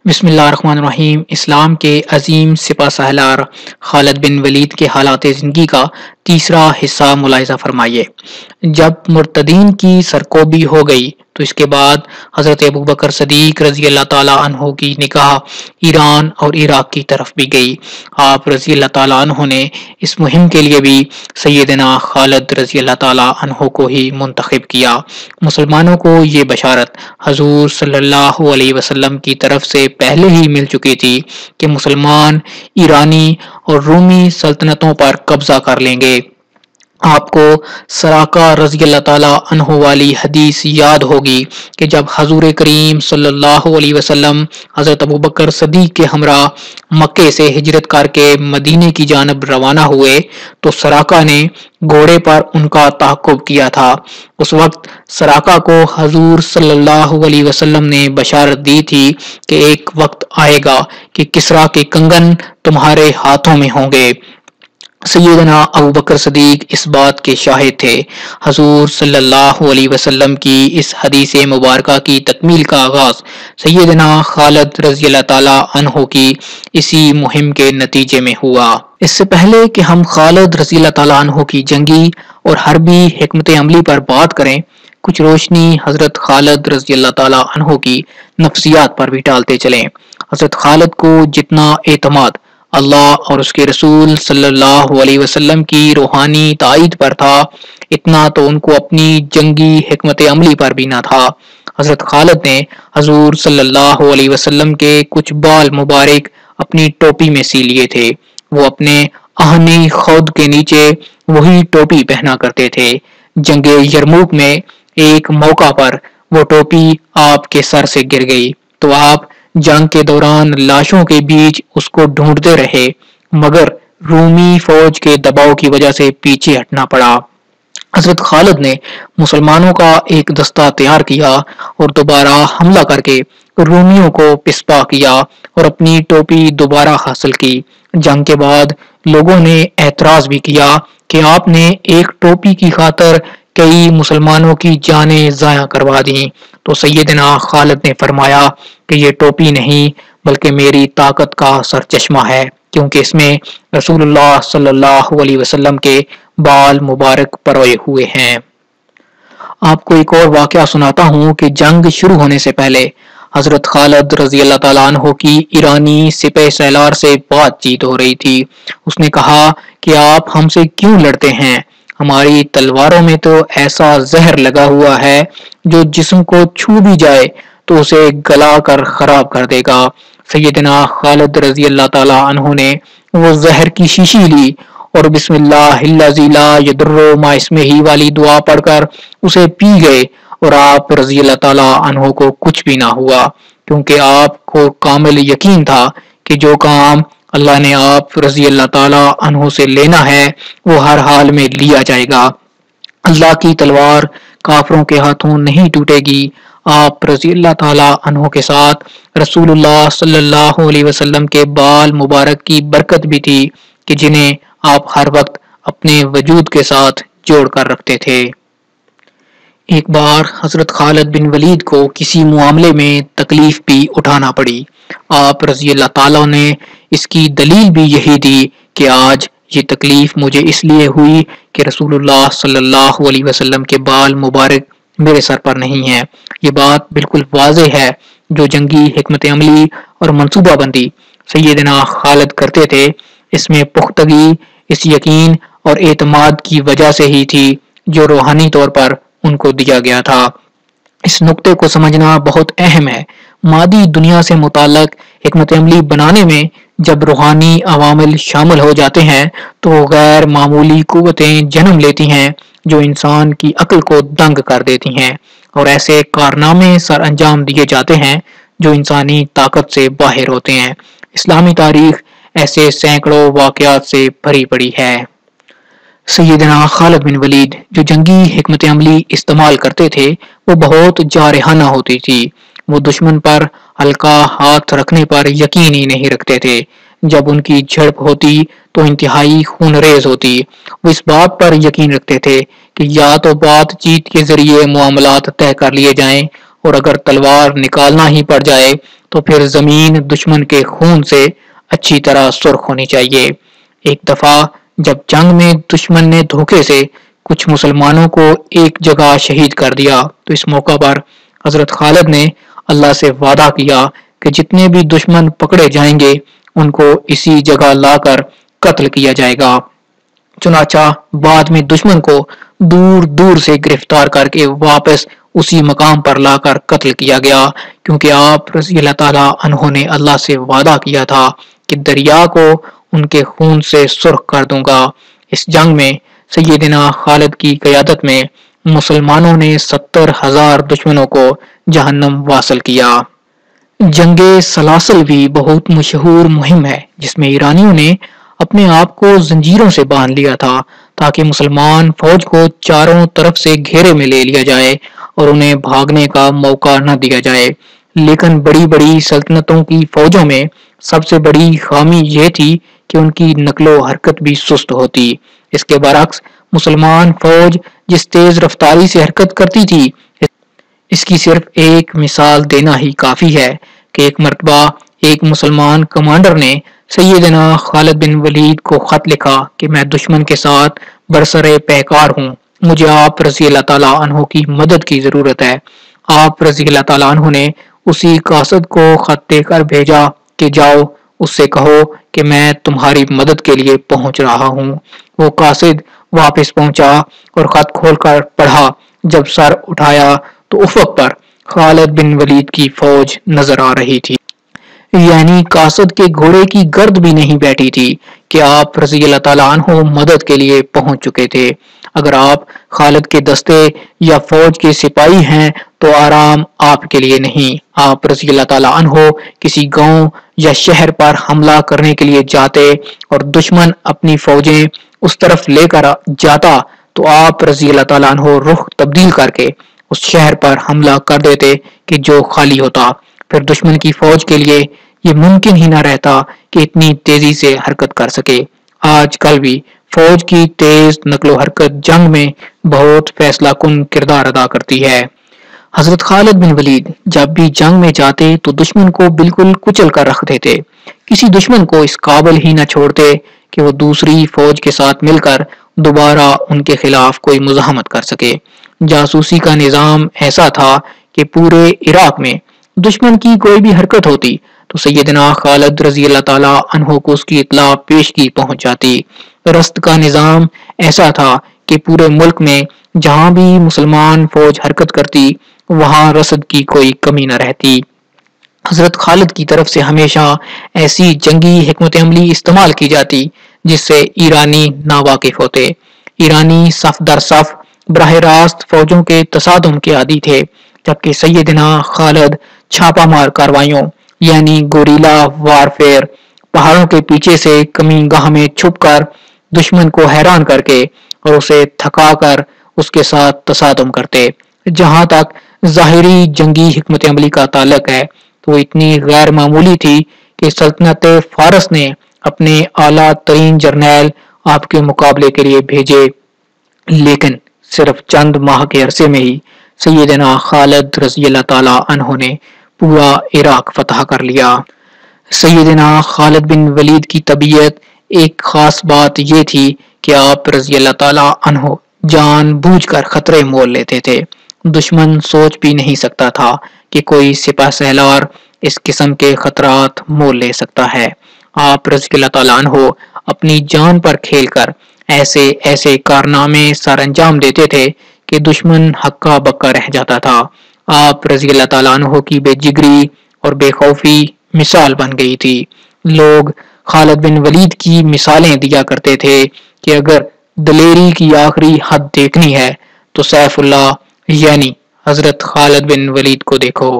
بسم اللہ الرحمن الرحیم۔ اسلام کے عظیم سپہ سالار خالد بن ولید کے حالات زندگی کا تیسرا حصہ ملاحظہ فرمائیے۔ جب مرتدین کی سرکوبی ہو گئی تو اس کے بعد حضرت ابوبکر صدیق رضی اللہ تعالیٰ عنہ کی نگاہ ایران اور عراق کی طرف بھی گئی۔ آپ رضی اللہ تعالیٰ عنہ نے اس مہم کے لیے بھی سیدنا خالد رضی اللہ تعالیٰ عنہ کو ہی منتخب کیا۔ مسلمانوں کو یہ بشارت حضور صلی اللہ علیہ وسلم کی طرف سے پہلے ہی مل چکی تھی کہ مسلمان ایرانی اور رومی سلطنتوں پر قبضہ کر لیں گے۔ آپ کو سراقہ رضی اللہ تعالیٰ عنہ والی حدیث یاد ہوگی کہ جب حضور کریم صلی اللہ علیہ وسلم حضرت ابوبکر صدیق کے ہمراہ مکے سے ہجرت کر کے مدینے کی جانب روانہ ہوئے تو سراقہ نے گھوڑے پر ان کا تعاقب کیا تھا۔ اس وقت سراقہ کو حضور صلی اللہ علیہ وسلم نے بشارت دی تھی کہ ایک وقت آئے گا کہ کسریٰ کے کنگن تمہارے ہاتھوں میں ہوں گے۔ سیدنا ابوبکر صدیق اس بات کے شاہد تھے۔ حضور صلی اللہ علیہ وسلم کی اس حدیث مبارکہ کی تکمیل کا آغاز سیدنا خالد رضی اللہ تعالیٰ عنہ کی اسی مہم کے نتیجے میں ہوا۔ اس سے پہلے کہ ہم خالد رضی اللہ تعالیٰ عنہ کی جنگی اور حربی حکمت عملی پر بات کریں، کچھ روشنی حضرت خالد رضی اللہ تعالیٰ عنہ کی نفسیات پر بھی ڈالتے چلیں۔ حضرت خالد کو جتنا اعتماد اللہ اور اس کے رسول صلی اللہ علیہ وسلم کی روحانی تائید پر تھا، اتنا تو ان کو اپنی جنگی حکمت عملی پر بھی نہ تھا۔ حضرت خالد نے حضور صلی اللہ علیہ وسلم کے کچھ بال مبارک اپنی ٹوپی میں سی لیے تھے۔ وہ اپنے آہنی خود کے نیچے وہی ٹوپی پہنا کرتے تھے۔ جنگ یرموک میں ایک موقع پر وہ ٹوپی آپ کے سر سے گر گئی تو آپ جنگ کے دوران لاشوں کے بیچ اس کو ڈھونڈتے رہے، مگر رومی فوج کے دباؤ کی وجہ سے پیچھے ہٹنا پڑا۔ حضرت خالد نے مسلمانوں کا ایک دستہ تیار کیا اور دوبارہ حملہ کر کے رومیوں کو پسپا کیا اور اپنی ٹوپی دوبارہ حاصل کی۔ جنگ کے بعد لوگوں نے اعتراض بھی کیا کہ آپ نے ایک ٹوپی کی خاطر کئی مسلمانوں کی جانیں ضائع کروا دیں، تو سیدنا خالد نے فرمایا کہ یہ ٹوپی نہیں بلکہ میری طاقت کا سرچشمہ ہے، کیونکہ اس میں رسول اللہ صلی اللہ علیہ وسلم کے بال مبارک پروئے ہوئے ہیں۔ آپ کو ایک اور واقعہ سناتا ہوں کہ جنگ شروع ہونے سے پہلے حضرت خالد رضی اللہ تعالیٰ عنہ کی ایرانی سپہ سالار سے بات چیت ہو رہی تھی۔ اس نے کہا کہ آپ ہم سے کیوں لڑتے ہیں؟ ہماری تلواروں میں تو ایسا زہر لگا ہوا ہے جو جسم کو چھو بھی جائے تو اسے گلا کر خراب کر دے گا۔ سیدنا خالد رضی اللہ تعالیٰ عنہ نے وہ زہر کی شیشی لی اور بسم اللہ الذی لا یضر مع اسمہ والی دعا پڑھ کر اسے پی گئے، اور آپ رضی اللہ تعالیٰ عنہ کو کچھ بھی نہ ہوا، کیونکہ آپ کو کامل یقین تھا کہ جو کام اللہ نے آپ رضی اللہ تعالیٰ عنہ سے لینا ہے وہ ہر حال میں لیا جائے گا۔ اللہ کی تلوار کافروں کے ہاتھوں نہیں ٹوٹے گی۔ آپ رضی اللہ تعالیٰ عنہ کے ساتھ رسول اللہ صلی اللہ علیہ وسلم کے بال مبارک کی برکت بھی تھی کہ جنہیں آپ ہر وقت اپنے وجود کے ساتھ جوڑ کر رکھتے تھے۔ ایک بار حضرت خالد بن ولید کو کسی معاملے میں تکلیف بھی اٹھانا پڑی۔ آپ رضی اللہ تعالیٰ نے اس کی دلیل بھی یہی دی کہ آج یہ تکلیف مجھے اس لیے ہوئی کہ رسول اللہ صلی اللہ علیہ وسلم کے بال مبارک میرے سر پر نہیں ہیں۔ یہ بات بالکل واضح ہے، جو جنگی حکمت عملی اور منصوبہ بندی سیدنا خالد کرتے تھے، اس میں پختگی اس یقین اور اعتماد کی وجہ سے ہی تھی جو روحانی طور پر ان کو دیا گیا تھا۔ اس نقطے کو سمجھنا بہت اہم ہے۔ مادی دنیا سے متعلق حکمت عملی بنانے میں جب روحانی عوامل شامل ہو جاتے ہیں تو غیر معمولی قوتیں جنم لیتی ہیں جو انسان کی عقل کو دنگ کر دیتی ہیں، اور ایسے کارنامے سر انجام دیے جاتے ہیں جو انسانی طاقت سے باہر ہوتے ہیں۔ اسلامی تاریخ ایسے سینکڑوں واقعات سے بھری پڑی ہے۔ سیدنا خالد بن ولید جو جنگی حکمت عملی استعمال کرتے تھے وہ بہت جارحانہ ہوتی تھی۔ وہ دشمن پر ہلکا ہاتھ رکھنے پر یقین ہی نہیں رکھتے تھے۔ جب ان کی جھڑپ ہوتی تو انتہائی خونریز ہوتی۔ وہ اس بات پر یقین رکھتے تھے کہ یا تو بات چیت کے ذریعے معاملات طے کر لیے جائیں اور اگر تلوار نکالنا ہی پڑ جائے تو پھر زمین دشمن کے خون سے اچھی طرح سرخ ہونی چاہیے۔ ایک دفعہ جب جنگ میں دشمن نے دھوکے سے کچھ مسلمانوں کو ایک جگہ شہید کر دیا تو اس موقع پر حضرت خالد نے اللہ سے وعدہ کیا کہ جتنے بھی دشمن پکڑے جائیں گے ان کو اسی جگہ لا کر قتل کیا جائے گا۔ چنانچہ بعد میں دشمن کو دور دور سے گرفتار کر کے واپس اسی مقام پر لا کر قتل کیا گیا، کیونکہ آپ رضی اللہ تعالیٰ عنہ نے اللہ سے وعدہ کیا تھا کہ دریا کو ان کے خون سے سرخ کر دوں گا۔ اس جنگ میں سیدنا خالد کی قیادت میں مسلمانوں نے 70,000 دشمنوں کو جہنم واصل کیا۔ جنگ سلاسل بھی بہت مشہور مہم ہے جس میں ایرانیوں نے اپنے آپ کو زنجیروں سے باندھ لیا تھا تاکہ مسلمان فوج کو چاروں طرف سے گھیرے میں لے لیا جائے اور انہیں بھاگنے کا موقع نہ دیا جائے۔ لیکن بڑی بڑی سلطنتوں کی فوجوں میں سب سے بڑی خامی یہ تھی کہ ان کی نقل و حرکت بھی سست ہوتی۔ اس کے برعکس مسلمان فوج جس تیز رفتاری سے حرکت کرتی تھی، اس کی صرف ایک مثال دینا ہی کافی ہے کہ ایک مرتبہ ایک مسلمان کمانڈر نے سیدنا خالد بن ولید کو خط لکھا کہ میں دشمن کے ساتھ برسر پیکار ہوں، مجھے آپ رضی اللہ تعالیٰ عنہ کی مدد کی ضرورت ہے۔ آپ رضی اللہ تعالیٰ عنہ نے اسی قاصد کو خط دے کر بھیجا کہ جاؤ اس سے کہو کہ میں تمہاری مدد کے لیے پہنچ رہا ہوں۔ وہ قاصد واپس پہنچا اور خط کھول کر پڑھا۔ جب سر اٹھایا تو افق پر خالد بن ولید کی فوج نظر آ رہی تھی، یعنی قاصد کے گھوڑے کی گرد بھی نہیں بیٹھی تھی کہ آپ رضی اللہ تعالیٰ عنہ مدد کے لیے پہنچ چکے تھے۔ اگر آپ خالد کے دستے یا فوج کے سپاہی ہیں تو آرام آپ کے لیے نہیں۔ آپ رضی اللہ تعالیٰ عنہ کسی گاؤں یا شہر پر حملہ کرنے کے لیے جاتے اور دشمن اپنی فوجیں اس طرف لے کر جاتا تو آپ رضی اللہ تعالیٰ عنہ رخ تبدیل کر کے اس شہر پر حملہ کر دیتے کہ جو خالی ہوتا۔ پھر دشمن کی فوج کے لیے یہ ممکن ہی نہ رہتا کہ اتنی تیزی سے حرکت کر سکے۔ آج کل بھی فوج کی تیز نقل و حرکت جنگ میں بہت فیصلہ کن کردار ادا کرتی ہے۔ حضرت خالد بن ولید جب بھی جنگ میں جاتے تو دشمن کو بالکل کچل کر رکھ دیتے، کسی دشمن کو اس قابل ہی نہ چھوڑتے کہ وہ دوسری فوج کے ساتھ مل کر دوبارہ ان کے خلاف کوئی مزاحمت کر سکے۔ جاسوسی کا نظام ایسا تھا کہ پورے عراق میں دشمن کی کوئی بھی حرکت ہوتی تو سیدنا خالد رضی اللہ تعالیٰ عنہ کو اس کی اطلاع پیش کی پہنچ جاتی۔ رسد کا نظام ایسا تھا کہ پورے ملک میں جہاں بھی مسلمان فوج حرکت کرتی وہاں رسد کی کوئی کمی نہ رہتی۔ حضرت خالد کی طرف سے ہمیشہ ایسی جنگی حکمت عملی استعمال کی جاتی جس سے ایرانی ناواقف ہوتے۔ ایرانی صف در صف براہ راست فوجوں کے تصادم کے عادی تھے، جبکہ سیدنا خالد چھاپا مار کارروائیوں یعنی گوریلا وارفیئر، پہاڑوں کے پیچھے سے کمی گاہ میں چھپ کر دشمن کو حیران کر کے اور اسے تھکا کر اس کے ساتھ تصادم کرتے۔ جہاں تک ظاہری جنگی حکمت عملی کا تعلق ہے تو وہ اتنی غیر معمولی تھی کہ سلطنت فارس نے اپنے اعلیٰ ترین جرنیل آپ کے مقابلے کے لیے بھیجے، لیکن صرف چند ماہ کے عرصے میں ہی سیدنا خالد رضی اللہ تعالیٰ عنہ نے پورا عراق فتح کر لیا۔ سیدنا خالد بن ولید کی طبیعت ایک خاص بات یہ تھی کہ آپ رضی اللہ تعالیٰ عنہ جان بوجھ کر خطرے مول لیتے تھے۔ دشمن سوچ بھی نہیں سکتا تھا کہ کوئی سپہ سالار اس قسم کے خطرات مول لے سکتا ہے۔ آپ رضی اللہ تعالیٰ عنہ اپنی جان پر کھیل کر ایسے ایسے کارنامے سر انجام دیتے تھے کہ دشمن ہکا بکا رہ جاتا تھا۔ آپ رضی اللہ تعالیٰ عنہ کی بے جگری اور بے خوفی مثال بن گئی تھی۔ لوگ خالد بن ولید کی مثالیں دیا کرتے تھے کہ اگر دلیری کی آخری حد دیکھنی ہے تو سیف اللہ یعنی حضرت خالد بن ولید کو دیکھو۔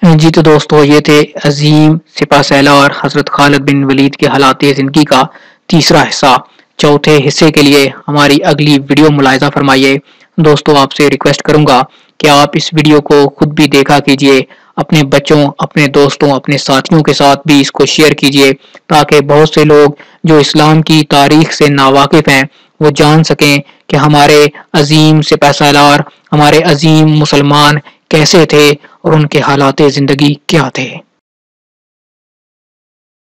جی تو دوستو، یہ تھے عظیم سپہ سالار حضرت خالد بن ولید کے حالات زندگی کا تیسرا حصہ۔ چوتھے حصے کے لیے ہماری اگلی ویڈیو ملاحظہ فرمائیے۔ دوستو، آپ سے ریکویسٹ کروں گا کہ آپ اس ویڈیو کو خود بھی دیکھا کیجئے، اپنے بچوں، اپنے دوستوں، اپنے ساتھیوں کے ساتھ بھی اس کو شیئر کیجئے تاکہ بہت سے لوگ جو اسلام کی تاریخ سے ناواقف ہیں وہ جان سکیں کہ ہمارے عظیم سپہ سالار، ہمارے عظیم مسلمان کیسے تھے اور ان کے حالات زندگی کیا تھے۔